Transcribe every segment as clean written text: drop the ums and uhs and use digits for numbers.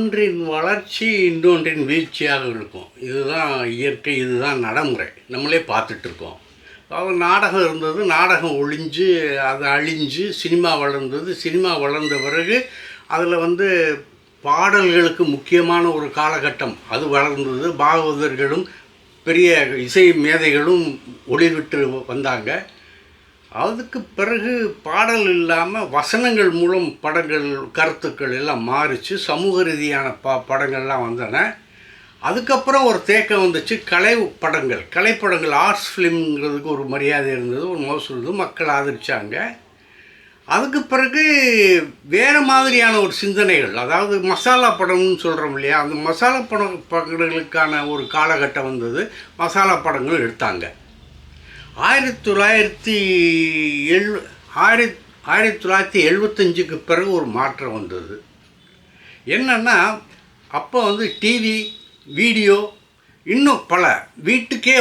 ஒன்றின் வளர்ச்சி இன்னொன்றின் வீழ்ச்சியாக இருக்கும். இதுதான் இயற்கை, இதுதான் நடைமுறை. நம்மளே பார்த்துட்ருக்கோம். அதாவது நாடகம் இருந்தது, நாடகம் ஒழிஞ்சு அது அழிஞ்சு சினிமா வளர்ந்தது. சினிமா வளர்ந்த பிறகு அதில் பாடல்களுக்கு முக்கியமான ஒரு காலகட்டம் அது வளர்ந்தது. பாகவதர்களும் பெரிய இசை மேதைகளும் ஒளிவிட்டு வந்தாங்க. அதுக்கு பிறகு பாடல் இல்லாமல் வசனங்கள் மூலம் படங்கள் கருத்துக்கள் எல்லாம் மாறிச்சு. சமூக ரீதியான படங்கள்லாம் வந்தன. அதுக்கப்புறம் ஒரு தேக்கம் வந்துச்சு. கலைப்படங்கள் ஆர்ட்ஸ் ஃபிலிம்ங்கிறதுக்கு ஒரு மரியாதை இருந்தது, ஒரு மோசம் இருந்தது, மக்கள் ஆதரித்தாங்க. அதுக்கு பிறகு வேறு மாதிரியான ஒரு சிந்தனைகள், அதாவது மசாலா படம்னு சொல்கிறோம் இல்லையா, அந்த மசாலா படங்களுக்கான ஒரு காலகட்டம் வந்தது. மசாலா படங்கள் எடுத்தாங்க. 1975க்கு பிறகு ஒரு மாற்றம் வந்தது. என்னென்னா, அப்போ டிவி, வீடியோ, இன்னும் பல வீட்டுக்கே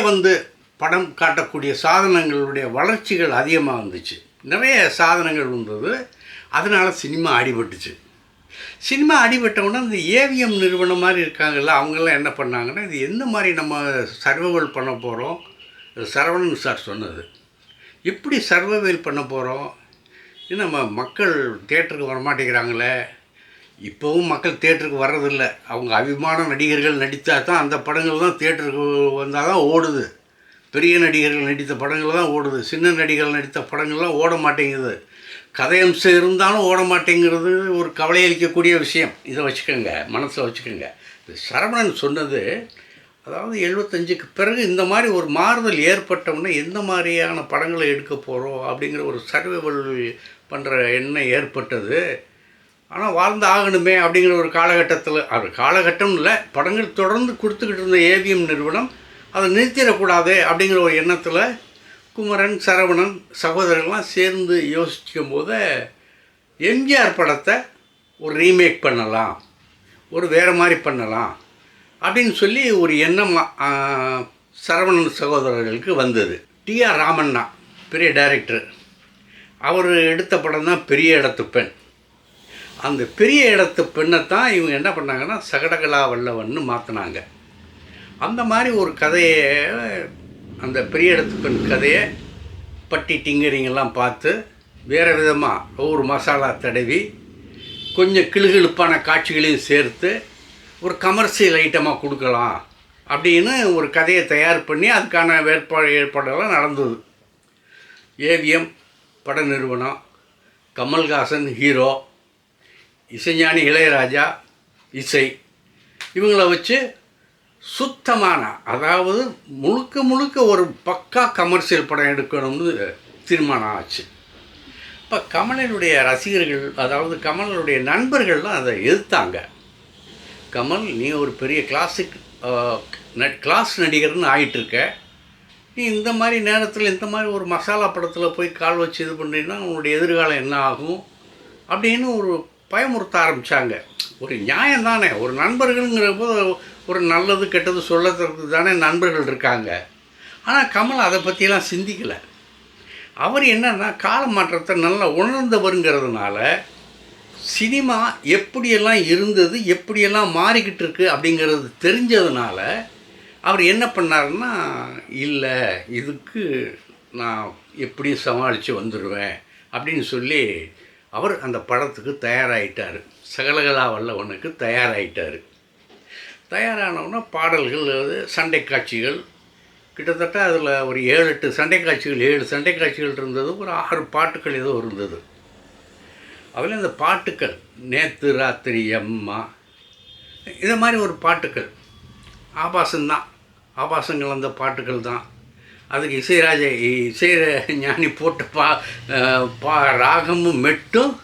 படம் காட்டக்கூடிய சாதனங்களுடைய வளர்ச்சிகள் அதிகமாக வந்துச்சு. நிறைய சாதனங்கள் வந்தது. அதனால் சினிமா அடிபட்டுச்சு. சினிமா அடிபட்டவுடனே இந்த ஏவிஎம் நிறுவனம் மாதிரி இருக்காங்கல்ல, அவங்கெல்லாம் என்ன பண்ணாங்கன்னா, இது எந்த மாதிரி நம்ம சர்வைவல் பண்ண போகிறோம். சரவணன் சார் சொன்னது, எப்படி சர்வைவல் பண்ண போகிறோம், நம்ம மக்கள் தேட்டருக்கு வரமாட்டேங்கிறாங்களே. இப்போவும் மக்கள் தேட்டருக்கு வர்றதில்லை. அவங்க அபிமான நடிகர்கள் நடித்தா தான் அந்த படங்கள் தான் தேட்டருக்கு வந்தால் தான் ஓடுது. பெரிய நடிகர்கள் நடித்த படங்கள் தான் ஓடுது. சின்ன நடிகர்கள் நடித்த படங்கள்லாம் ஓட மாட்டேங்குது. கதையம்சம் இருந்தாலும் ஓட மாட்டேங்கிறது ஒரு கவலையளிக்கக்கூடிய விஷயம். இதை வச்சுக்கோங்க, மனசில் வச்சுக்கோங்க. சரவணன் சொன்னது, அதாவது 75க்கு பிறகு இந்த மாதிரி ஒரு மாறுதல் ஏற்பட்டவுடனே எந்த மாதிரியான படங்களை எடுக்க போகிறோம் அப்படிங்கிற ஒரு சர்வைவல் பண்ணுற எண்ணம் ஏற்பட்டது. ஆனால் வாழ்ந்து ஆகணுமே அப்படிங்கிற ஒரு காலகட்டத்தில், அது காலகட்டம் இல்லை, படங்கள் தொடர்ந்து கொடுத்துக்கிட்டு இருந்த ஏவிஎம் நிறுவனம் அதை நிறுத்திடக்கூடாது அப்படிங்கிற ஒரு எண்ணத்தில் குமரன், சரவணன் சகோதரர்கள்லாம் சேர்ந்து யோசிக்கும் போது எம்ஜிஆர் படத்தை ஒரு ரீமேக் பண்ணலாம், ஒரு வேறு மாதிரி பண்ணலாம் அப்படின்னு சொல்லி ஒரு எண்ணம் சரவணன் சகோதரர்களுக்கு வந்தது. டிஆர் ராமண்ணா பெரிய டைரக்டர், அவர் எடுத்த படம் தான் பெரிய இடத்து பெண். அந்த பெரிய இடத்து பெண்ணை தான் இவங்க என்ன பண்ணாங்கன்னா சகடகலா வல்லவன்னு மாற்றினாங்க. அந்த மாதிரி ஒரு கதையை, அந்த பெரிய இடத்து பெண் கதையை பட்டி டிங்கரிங்கெல்லாம் பார்த்து வேறு விதமாக ஒரு மசாலா தடவி கொஞ்சம் கிளுகிழுப்பான காட்சிகளையும் சேர்த்து ஒரு கமர்ஷியல் ஐட்டமாக கொடுக்கலாம் அப்படின்னு ஒரு கதையை தயார் பண்ணி அதுக்கான ஏற்பாடெல்லாம் நடந்தது. ஏவிஎம் பட நிறுவனம், கமல்ஹாசன் ஹீரோ, இசைஞானி இளையராஜா இசை, இவங்கள வச்சு சுத்தமான, அதாவது முழுக்க ஒரு பக்கா கமர்ஷியல் படம் எடுக்கணும்னு தீர்மானம் ஆச்சு. இப்போ கமலனுடைய ரசிகர்கள், அதாவது கமலனுடைய நண்பர்கள்லாம் அதை எதிர்த்தாங்க. கமல், நீ ஒரு பெரிய கிளாஸ் நடிகர்னு ஆகிட்டுருக்க, நீ இந்த மாதிரி நேரத்தில் இந்த மாதிரி ஒரு மசாலா படத்தில் போய் கால் வச்சு இது பண்ணுறீங்கன்னா உன்னுடைய எதிர்காலம் என்ன ஆகும் அப்படின்னு ஒரு பயமுறுத்த ஆரம்பித்தாங்க. ஒரு நியாயம் தானே, ஒரு நண்பர்கள்ங்கிற போது ஒரு நல்லது கெட்டது சொல்லத்துக்கு தானே நண்பர்கள் இருக்காங்க. ஆனால் கமல் அதை பற்றியெல்லாம் சிந்திக்கலை. அவர் என்னன்னா கால மாற்றத்தை நல்லா உணர்ந்தவருங்கிறதுனால சினிமா எப்படியெல்லாம் இருந்தது, எப்படியெல்லாம் மாறிக்கிட்டு இருக்கு அப்படிங்கிறது தெரிஞ்சதுனால அவர் என்ன பண்ணாருன்னா, இல்லை இதுக்கு நான் எப்படியும் சமாளித்து வந்துடுவேன் அப்படின்னு சொல்லி அவர் அந்த படத்துக்கு தயாராகிட்டார். சகலகலா வல்லவனுக்கு தயாராகிட்டார். தயாரானவுன்னா பாடல்கள், சண்டை காட்சிகள், கிட்டத்தட்ட அதில் ஒரு 7 சண்டை காட்சிகள் இருந்தது. ஒரு 6 பாட்டுகள் ஏதோ இருந்தது. அதில் இந்த பாட்டுக்கள் நேற்று ராத்திரி அம்மா, இதை மாதிரி ஒரு பாட்டுக்கள் ஆபாசங்கள் அந்த பாட்டுகள் தான். அதுக்கு இசை ஞானி போட்ட ராகமும் மெட்டும்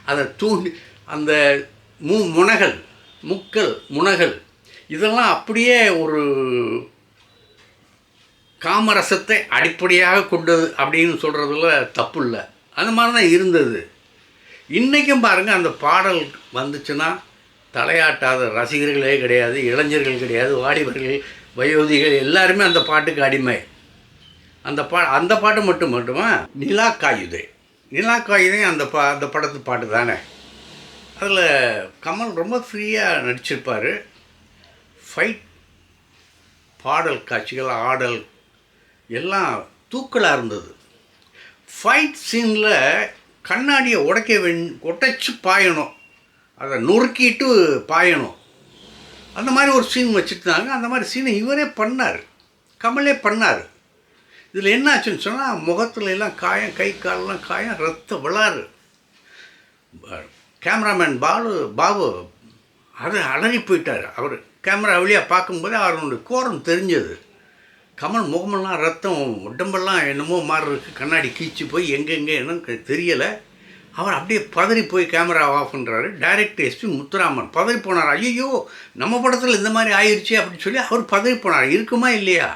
அதை தூண்டி அந்த முனகள் இதெல்லாம் அப்படியே ஒரு காமரசத்தை அடிப்படையாக கொண்டது அப்படின்னு சொல்கிறதுல தப்பு இல்லை. அந்த மாதிரி தான் இருந்தது. இன்றைக்கும் பாருங்கள், அந்த பாடல் வந்துச்சுன்னா தலையாட்டாத ரசிகர்களே கிடையாது, இளைஞர்கள் கிடையாது, வாலிபர்கள், வயோதிகள் எல்லாருமே அந்த பாட்டுக்கு அடிமை. அந்த பாட்டு மட்டுமா நிலா காயுதே அந்த படத்து பாட்டு தானே. அதில் கமல் ரொம்ப ஃப்ரீயாக நடிச்சிருப்பார். ஃபைட், பாடல் காட்சிகள், ஆடல் எல்லாம் தூக்கலாக இருந்தது. ஃபைட் சீனில் கண்ணாடியை உடைச்சி பாயணும், அதை நொறுக்கிட்டு பாயணும். அந்த மாதிரி ஒரு சீன் வச்சுருந்தாங்க. அந்த மாதிரி சீனை இவரே பண்ணார், கமலே பண்ணார். இதில் என்ன ஆச்சுன்னு சொன்னால், முகத்துல எல்லாம் காயம், கை காலெலாம் காயம், ரத்தம் விளாறு. கேமராமேன் பாபு அதை அலறி போயிட்டார். அவர் கேமரா வழியாக பார்க்கும்போது அவருடைய கோரம் தெரிஞ்சது. கமல் முகமெல்லாம் ரத்தம், உடம்பெல்லாம் என்னமோ மாதிரி இருக்குது, கண்ணாடி கீச்சு போய் எங்கெங்கே என்னன்னு தெரியலை. அவர் அப்படியே பதறி போய் கேமரா ஆஃப் பண்ணுறாரு. டைரக்டர் எஸ்பி முத்துராமன் பதறி போனார். ஐயோ, நம்ம படத்தில் இந்த மாதிரி ஆயிடுச்சு அப்படின்னு சொல்லி அவர் பதறி போனார். இருக்குமா இல்லையா?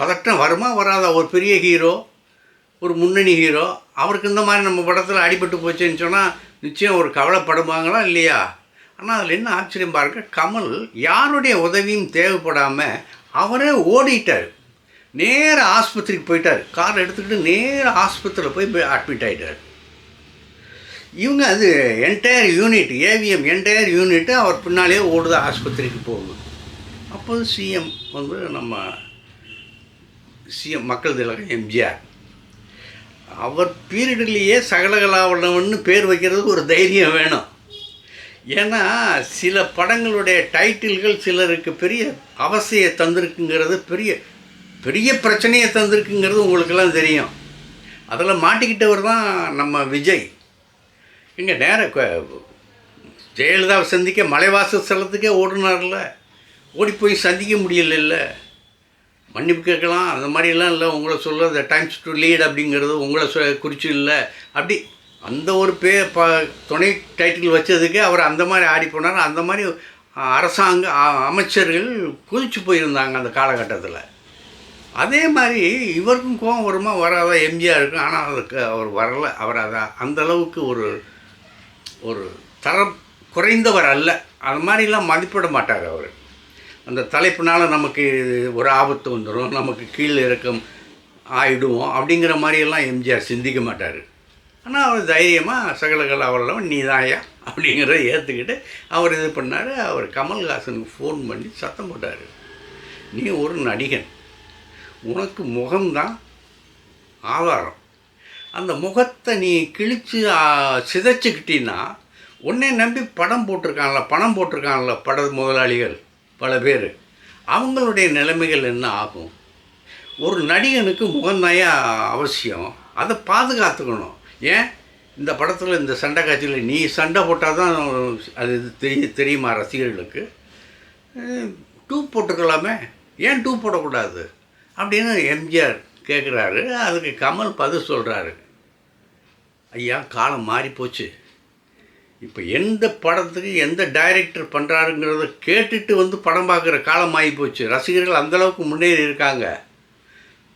பதட்டம் வருமா வராதா? ஒரு பெரிய ஹீரோ, ஒரு முன்னணி ஹீரோ, அவருக்கு இந்த மாதிரி நம்ம படத்தில் அடிபட்டு போச்சுன்னு சொன்னால் நிச்சயம் ஒரு கவலைப்படுவாங்களா இல்லையா? ஆனால் அதில் என்ன ஆச்சரியம் பாருங்க, கமல் யாருடைய உதவியும் தேவைப்படாமல் அவரே ஓடிட்டார். நேர ஆஸ்பத்திரிக்கு போயிட்டார். கார் எடுத்துக்கிட்டு நேர ஆஸ்பத்திரியில் போய் அட்மிட் ஆகிட்டார். இவங்க அது entire unit, AVM entire unit அவர் பின்னாலே ஓடுது, ஆஸ்பத்திரிக்கு போகுது. அப்போது சிஎம் வந்து நம்ம சிஎம் மக்கள் திலகம் எம்ஜிஆர், அவர் பீரியட்லேயே சகலகலாவல்லவன்னு பேர் வைக்கிறதுக்கு ஒரு தைரியம் வேணும். ஏன்னா சில படங்களுடைய டைட்டில்கள் சிலருக்கு பெரிய அவசியை தந்திருக்குங்கிறது, பெரிய பெரிய பிரச்சனையை தந்திருக்குங்கிறது உங்களுக்கெல்லாம் தெரியும். அதில் மாட்டிக்கிட்டவர் தான் நம்ம விஜய். இங்கே நேராக ஜெயலலிதாவை சந்திக்க மலைவாசஸ்தலத்துக்கே ஓடுனார்ல, ஓடி போய் சந்திக்க முடியல, மன்னிப்பு கேட்கலாம், அந்த மாதிரிலாம் இல்லை. உங்களை சொல்ல த டைம்ஸ் டு லீட் அப்படிங்கிறது உங்களை குறித்து இல்லை. அப்படி அந்த ஒரு துணை டைட்டில் வச்சதுக்கே அவர் அந்த மாதிரி ஆடி போனார். அந்த மாதிரி அரசாங்க அமைச்சர்கள் குதிச்சு போயிருந்தாங்க அந்த காலகட்டத்தில். அதே மாதிரி இவருக்கும் கோபம் வருமா வராதா எம்ஜிஆருக்கும்? ஆனால் அதுக்கு அவர் வரலை. அவர் அதை அந்தளவுக்கு ஒரு தரம் குறைந்தவர் அல்ல. அது மாதிரிலாம் மதிப்பிட மாட்டார் அவர். அந்த தலைப்பினால் நமக்கு ஒரு ஆபத்து வந்துடும், நமக்கு கீழே இறக்கம் ஆகிடுவோம் அப்படிங்கிற மாதிரியெல்லாம் எம்ஜிஆர் சிந்திக்க மாட்டார். ஆனால் அவர் தைரியமாக சகலகலாவல்லவன் நீ தாயா அப்படிங்கிறத ஏற்றுக்கிட்டு அவர் இது பண்ணார். அவர் கமல்ஹாசனுக்கு ஃபோன் பண்ணி சத்தம் போட்டார், நீ ஒரு நடிகன், உனக்கு முகம்தான் ஆதாரம். அந்த முகத்தை நீ கிழித்து சிதைச்சிக்கிட்டீன்னா உன்னை நம்பி பணம் போட்டிருக்கான்ல பட முதலாளிகள் பல பேர், அவங்களுடைய நிலைமைகள் என்ன ஆகும்? ஒரு நடிகனுக்கு முகந்தாயா அவசியம், அதை பாதுகாத்துக்கணும். ஏன் இந்த படத்தில் இந்த சண்டை காட்சியில் நீ சண்டை போட்டால் தான் அது தெரியுமா ரசிகர்களுக்கு? டூப் போட்டுக்கலாமே, ஏன் டூப் போடக்கூடாது அப்படின்னு எம்ஜிஆர் கேட்குறாரு. அதுக்கு கமல் பதில் சொல்கிறாரு, ஐயா காலம் மாறிப்போச்சு, இப்போ எந்த படத்துக்கு எந்த டைரக்டர் பண்ணுறாருங்கிறத கேட்டுட்டு வந்து படம் பார்க்குற காலம் ஆகிப்போச்சு. ரசிகர்கள் அந்தளவுக்கு முன்னேறி இருக்காங்க.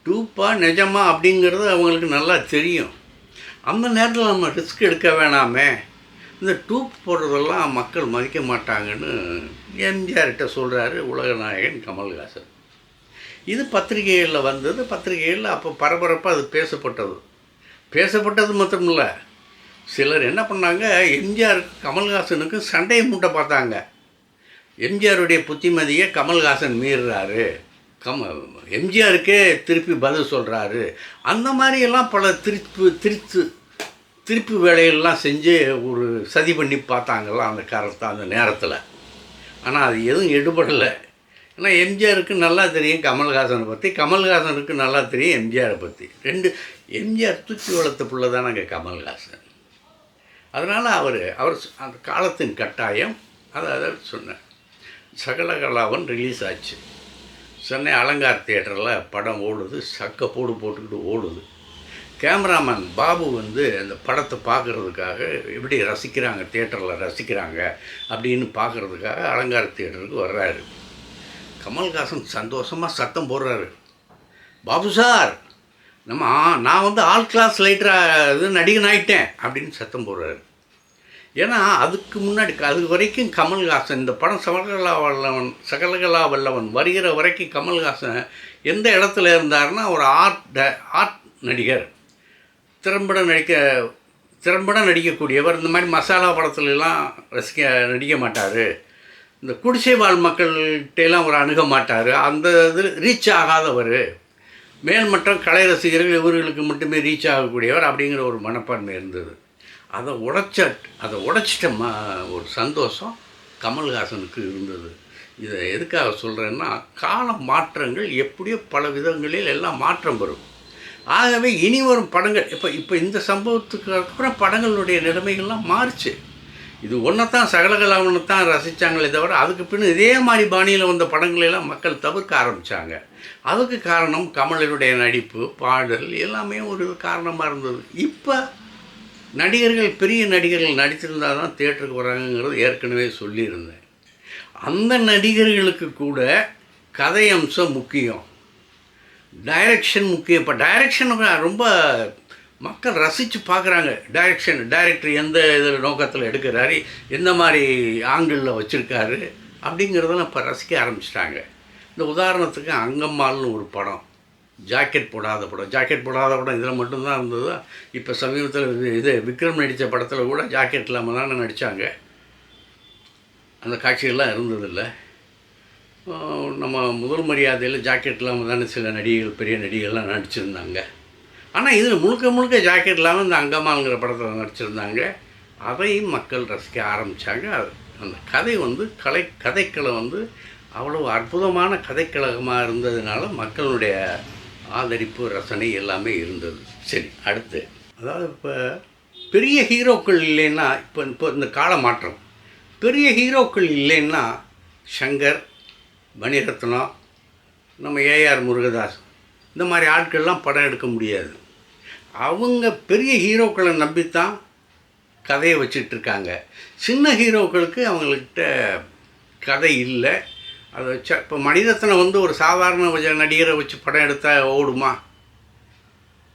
டூப்பா நிஜமா அப்படிங்கிறது அவங்களுக்கு நல்லா தெரியும். அந்த நேரத்தில் நம்ம ரிஸ்க் எடுக்க வேணாமே, இந்த டூப் போடுறதெல்லாம் மக்கள் மதிக்க மாட்டாங்கன்னு எம்ஜிஆர்கிட்ட சொல்கிறாரு உலக நாயகன் கமல்ஹாசன். இது பத்திரிகைகளில் வந்தது. பத்திரிகைகளில் அப்போ பரபரப்பாக அது பேசப்பட்டது மட்டும் இல்லை, சிலர் என்ன பண்ணாங்க, எம்ஜிஆருக்கு கமல்ஹாசனுக்கு சண்டையை மூட்டை பார்த்தாங்க. எம்ஜிஆருடைய புத்திமதியை கமல்ஹாசன் மீறுறாரு, எம்ஜிஆருக்கே திருப்பி பதில் சொல்கிறாரு, அந்த மாதிரியெல்லாம் பல திருப்பு வேலைகள்லாம் செஞ்சு ஒரு சதி பண்ணி பார்த்தாங்கள்லாம் அந்த நேரத்தில். ஆனால் அது எதுவும் எடுபடலை. ஏன்னா எம்ஜிஆருக்கு நல்லா தெரியும் கமல்ஹாசனை பற்றி, கமல்ஹாசனுக்கு நல்லா தெரியும் எம்ஜிஆரை பற்றி. எம்ஜிஆர் தூக்கி வளர்த்த பிள்ளை தானங்க கமல்ஹாசன். அதனால் அவர் அந்த காலத்தின் கட்டாயம் அதை சொன்னார். சகலகலாவன் ரிலீஸ் ஆச்சு. சென்னை அலங்கார் தியேட்டரில் படம் ஓடுது, சக்கப்போடு போட்டுக்கிட்டு ஓடுது. கேமராமேன் பாபு வந்து அந்த படத்தை பார்க்குறதுக்காக எப்படி ரசிக்கிறாங்க, தியேட்டரில் ரசிக்கிறாங்க அப்படின்னு பார்க்குறதுக்காக அலங்கார் தியேட்டருக்கு வர்றாரு. கமல்ஹாசன் சந்தோஷமாக சத்தம் போடுறாரு, பாபு சார் நான் வந்து ஆல் கிளாஸ் லைட்டராக நடிகன் ஆகிட்டேன் அப்படின்னு சத்தம் போடுறாரு. ஏன்னா அதுக்கு முன்னாடி அது வரைக்கும் கமல்ஹாசன் இந்த படம் சகலகலாவல்லவன் வருகிற வரைக்கும் கமல்ஹாசன் எந்த இடத்துல இருந்தாருன்னா ஒரு ஆர்ட் நடிகர், திறம்பட நடிக்கக்கூடியவர். இந்த மாதிரி மசாலா படத்துலலாம் நடிக்க மாட்டார். இந்த குடிசை வாழ் மக்கள்கிட்டலாம் ஒரு அணுக மாட்டார். அந்த இது ரீச் ஆகாதவர். மேல்மட்டம் கலை ரசிகர்கள் இவர்களுக்கு மட்டுமே ரீச் ஆகக்கூடியவர் அப்படிங்கிற ஒரு மனப்பான்மை இருந்தது. அதை உடைச்சிட்ட ஒரு சந்தோஷம் கமல்ஹாசனுக்கு இருந்தது. இதை எதுக்காக சொல்கிறேன்னா, கால மாற்றங்கள் எப்படியோ பல விதங்களில் எல்லாம் மாற்றம் வரும். ஆகவே இனி வரும் படங்கள் இப்போ இந்த சம்பவத்துக்கு அப்புறம் படங்களுடைய நிலைமைகள்லாம் மாறிச்சு. இது ஒன்றைத்தான் சகலகலாவனை தான் ரசித்தாங்களே தவிர அதுக்கு பின் இதே மாதிரி பாணியில் வந்த படங்களெல்லாம் மக்கள் தவிர்க்க ஆரம்பித்தாங்க. அதுக்கு காரணம் கமலனுடைய நடிப்பு, பாடல் எல்லாமே ஒரு காரணமாக இருந்தது. இப்போ நடிகர்கள், பெரிய நடிகர்கள் நடித்திருந்தால் தான் தியேட்டருக்கு வராங்கங்கிறது ஏற்கனவே சொல்லியிருந்தேன். அந்த நடிகர்களுக்கு கூட கதை அம்சம் முக்கியம், டைரக்ஷன் முக்கியம். இப்போ டைரக்ஷன் ரொம்ப மக்கள் ரசித்து பார்க்குறாங்க. டைரக்டர் எந்த இதில் நோக்கத்தில் எடுக்கிறாரு, எந்த மாதிரி ஆங்கிளில் வச்சுருக்காரு அப்படிங்கிறதெல்லாம் இப்போ ரசிக்க ஆரம்பிச்சிட்டாங்க. இந்த உதாரணத்துக்கு அங்கம்மாள்னு ஒரு படம், ஜாக்கெட் போடாத படம் இதில் மட்டும்தான் இருந்தது. இப்போ சமீபத்தில் இது விக்ரம் நடித்த படத்தில் கூட ஜாக்கெட் இல்லாமல் தானே நடித்தாங்க. அந்த காட்சிகள்லாம் இருந்ததில்லை. நம்ம முதல் மரியாதையில் ஜாக்கெட் இல்லாமல் தானே சில நடிகைகள், பெரிய நடிகைகள்லாம் நடிச்சிருந்தாங்க. ஆனால் இதில் முழுக்க ஜாக்கெட் இல்லாமல் இந்த அங்கம்மாளுங்கிற படத்தில் நடிச்சிருந்தாங்க. அதையும் மக்கள் ரசிக்க ஆரம்பித்தாங்க. அந்த கதை கதைக்களை அவ்வளோ அற்புதமான கதைக்கழகமாக இருந்ததுனால மக்களுடைய ஆதரிப்பு, ரசனை எல்லாமே இருந்தது. சரி, அடுத்து அதாவது இப்போ பெரிய ஹீரோக்கள் இல்லைன்னா, இப்போ இந்த கால மாற்றம், பெரிய ஹீரோக்கள் இல்லைன்னா சங்கர், மணிரத்னம், நம்ம ஏஆர் முருகதாஸ் இந்த மாதிரி ஆட்கள்லாம் படம் எடுக்க முடியாது. அவங்க பெரிய ஹீரோக்களை நம்பித்தான் கதையை வச்சிட்ருக்காங்க. சின்ன ஹீரோக்களுக்கு அவங்கக்கிட்ட கதை இல்லை. அதை வச்சா இப்போ மணிரத்னம் ஒரு சாதாரண நடிகரை வச்சு படம் எடுத்தால் ஓடுமா?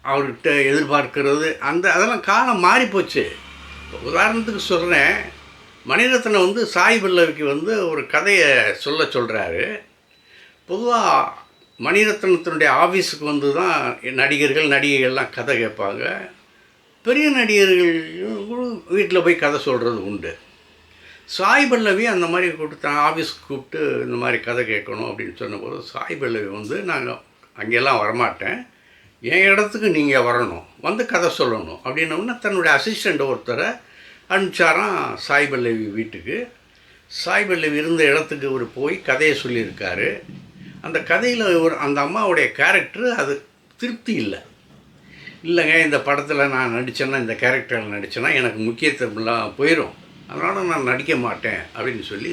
அவர்கிட்ட எதிர்பார்க்கிறது அதெல்லாம் காலம் மாறிப்போச்சு. உதாரணத்துக்கு சொல்கிறேன், மணிரத்னம் சாய் பல்லவிக்கு ஒரு கதையை சொல்கிறாரு. பொதுவாக மணிரத்னத்தினுடைய ஆஃபீஸுக்கு தான் நடிகர்கள், நடிகைகள்லாம் கதை கேட்பாங்க. பெரிய நடிகர்கள் வீட்டில் போய் கதை சொல்கிறது உண்டு. சாய் பல்லவி அந்த மாதிரி ஆஃபீஸ்க்கு கூப்பிட்டு இந்த மாதிரி கதை கேட்கணும் அப்படின்னு சொன்னபோது சாய் பல்லவி நாங்கள் அங்கெல்லாம் வரமாட்டேன், என் இடத்துக்கு நீங்கள் வரணும், கதை சொல்லணும் அப்படின்னோடனே தன்னுடைய அசிஸ்டண்ட் ஒருத்தரை அனுப்பிச்சாராம் சாய் பல்லவி வீட்டுக்கு. சாய் பல்லவி இருந்த இடத்துக்கு போய் கதையை சொல்லியிருக்காரு. அந்த கதையில் அந்த அம்மாவுடைய கேரக்டரு அது திருப்தி இல்லைங்க, இந்த படத்தில் நான் நடித்தேன்னா, இந்த கேரக்டரில் நடித்தேன்னா எனக்கு முக்கியத்துவம்லாம் போயிடும், அதனால் நான் நடிக்க மாட்டேன் அப்படின்னு சொல்லி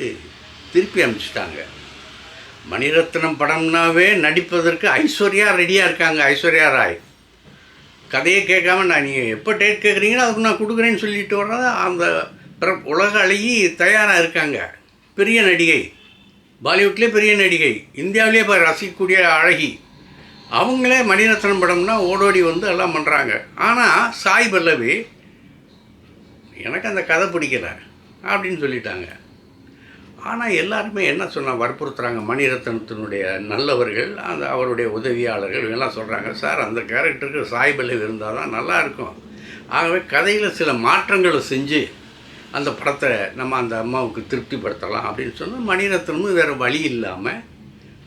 திருப்பி அனுப்பிச்சிட்டாங்க. மணிரத்னம் படம்னாவே நடிப்பதற்கு ஐஸ்வர்யா ரெடியாக இருக்காங்க. ஐஸ்வர்யா ராய் கதையை கேட்காம நீங்கள் எப்போ டேட் கேட்குறீங்களோ அதுக்கு நான் கொடுக்குறேன்னு சொல்லிட்டு வர்றத அந்த உலக அழகி தயாராக இருக்காங்க. பெரிய நடிகை, பாலிவுட்லேயே பெரிய நடிகை, இந்தியாவிலே இப்போ ரசிக்கக்கூடிய அழகி, அவங்களே மணிரத்னம் படம்னா ஓடோடி எல்லாம் பண்ணுறாங்க. ஆனால் சாய் பல்லவி எனக்கு அந்த கதை பிடிக்கலை அப்படின்னு சொல்லிட்டாங்க. ஆனால் எல்லாருமே என்ன வற்புறுத்துகிறாங்க, மணிரத்னத்தினுடைய நல்லவர்கள், அவருடைய உதவியாளர்கள் எல்லாம் சொல்கிறாங்க, சார் அந்த கேரக்டருக்கு சாய் பல்லவி இருந்தால் தான் நல்லாயிருக்கும், ஆகவே கதையில் சில மாற்றங்களை செஞ்சு அந்த படத்தை நம்ம அந்த அம்மாவுக்கு திருப்திப்படுத்தலாம் அப்படின்னு சொன்னால் மணிரத்னமும் வேறு வழி இல்லாமல்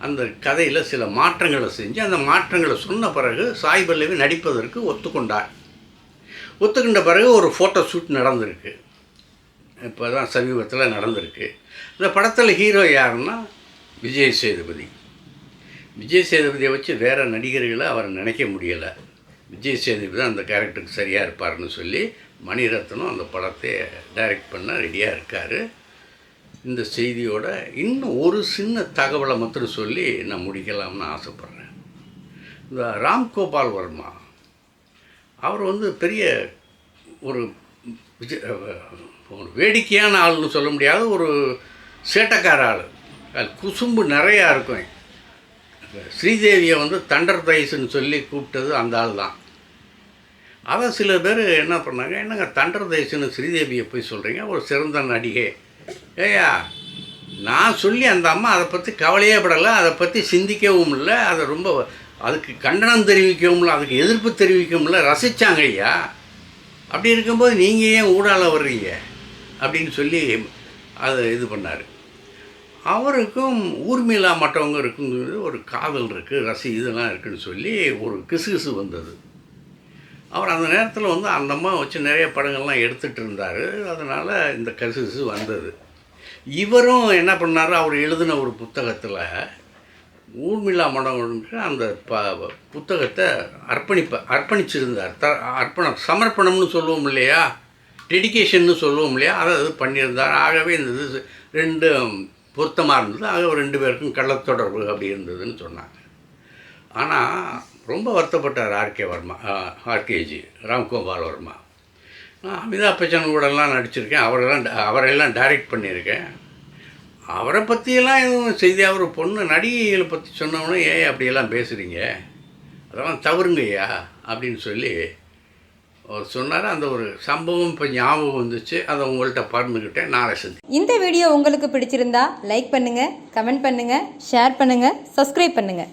அந்த கதையில் சில மாற்றங்களை செஞ்சு அந்த மாற்றங்களை சொன்ன பிறகு சாய் பல்லவி நடிப்பதற்கு ஒத்துக்கொண்டார். ஒத்துக்கின்ற பிறகு ஒரு ஃபோட்டோ ஷூட் நடந்திருக்கு, இப்போ தான் சமீபத்தில் நடந்திருக்கு. இந்த படத்தில் ஹீரோ யாருன்னா விஜய் சேதுபதி. விஜய் சேதுபதியை வச்சு வேறு நடிகர்களை அவர் நினைக்க முடியலை. விஜய் சேதுபதி அந்த கேரக்டருக்கு சரியாக இருப்பார்னு சொல்லி மணிரத்னம் அந்த படத்தை டைரக்ட் பண்ண ரெடியாக இருக்கார். இந்த செய்தியோட இன்னும் ஒரு சின்ன தகவலை மட்டும் சொல்லி நான் முடிக்கலாம்னு ஆசைப்பட்றேன். இந்த ராம்கோபால் வர்மா அவர் பெரிய ஒரு வேடிக்கையான ஆள்னு சொல்ல முடியாது, ஒரு சேட்டக்கார ஆள், குசும்பு நிறையா இருக்கும். ஸ்ரீதேவியை தண்டர் தைஸ்ன்னு சொல்லி கூப்பிட்டது அந்த ஆள் தான். அதை சில பேர் என்ன பண்ணாங்க, என்னங்க தண்டர் தைஸ்ன்னு ஸ்ரீதேவியை போய் சொல்கிறீங்க, ஒரு சிறந்த நடிகை, ஏயா நான் சொல்லி அந்த அம்மா அதை பற்றி கவலையே படலை, அதை பற்றி சிந்திக்கவும் இல்லை, அதை ரொம்ப அதுக்கு கண்டனம் தெரிவிக்கவும் இல்லை, அதுக்கு எதிர்ப்பு தெரிவிக்கவும் இல்லை, ரசித்தாங்க ஐயா. அப்படி இருக்கும்போது நீங்கள் ஏன் ஊடால வர்றீங்க அப்படின்னு சொல்லி அதை இது பண்ணார். அவருக்கும் ஊர்மிளா மற்றவங்க இருக்குங்கிறது ஒரு காதல் இருக்குது, இதெல்லாம் இருக்குதுன்னு சொல்லி ஒரு கிசுகிசு வந்தது. அவர் அந்த நேரத்தில் வந்து அந்த அம்மா வச்சு நிறைய படங்கள்லாம் எடுத்துகிட்டு இருந்தார். அதனால் இந்த கிசுகிசு வந்தது. இவரும் என்ன பண்ணார், அவர் எழுதின ஒரு புத்தகத்தில் ஊர்மிளா மடவனுக்கு அந்த புத்தகத்தை அர்ப்பணிச்சிருந்தார். சமர்ப்பணம்னு சொல்லுவோம் இல்லையா, டெடிகேஷன்னு சொல்லுவோம் இல்லையா, அதை அது பண்ணியிருந்தார். ஆகவே இந்த இது ரெண்டும் பொருத்தமாக இருந்தது. ஆக 2 பேருக்கும் கள்ளத்தொடர்பு அப்படி இருந்ததுன்னு சொன்னாங்க. ஆனால் ரொம்ப வருத்தப்பட்டார் ஆர்கேஜி ராம்கோபால் வர்மா. நான் அமிதாப் பச்சன் கூடலாம் நடிச்சிருக்கேன், அவரெல்லாம் டைரக்ட் பண்ணியிருக்கேன். அவரை பற்றியெல்லாம் எதுவும் செய்தி, அவர் பொண்ணு நடிகைகளை பற்றி சொன்னோன்னே ஏன் அப்படியெல்லாம் பேசுகிறீங்க, அதெல்லாம் தவறுங்கய்யா அப்படின்னு சொல்லி அவர் சொன்னார். அந்த ஒரு சம்பவம் இப்போ ஞாபகம் வந்துச்சு, அதை உங்கள்கிட்ட பகிர்ந்துக்கிட்டேன். நாளை சந்தி. இந்த வீடியோ உங்களுக்கு பிடிச்சிருந்தா லைக் பண்ணுங்கள், கமெண்ட் பண்ணுங்கள், ஷேர் பண்ணுங்கள், சப்ஸ்கிரைப் பண்ணுங்கள்.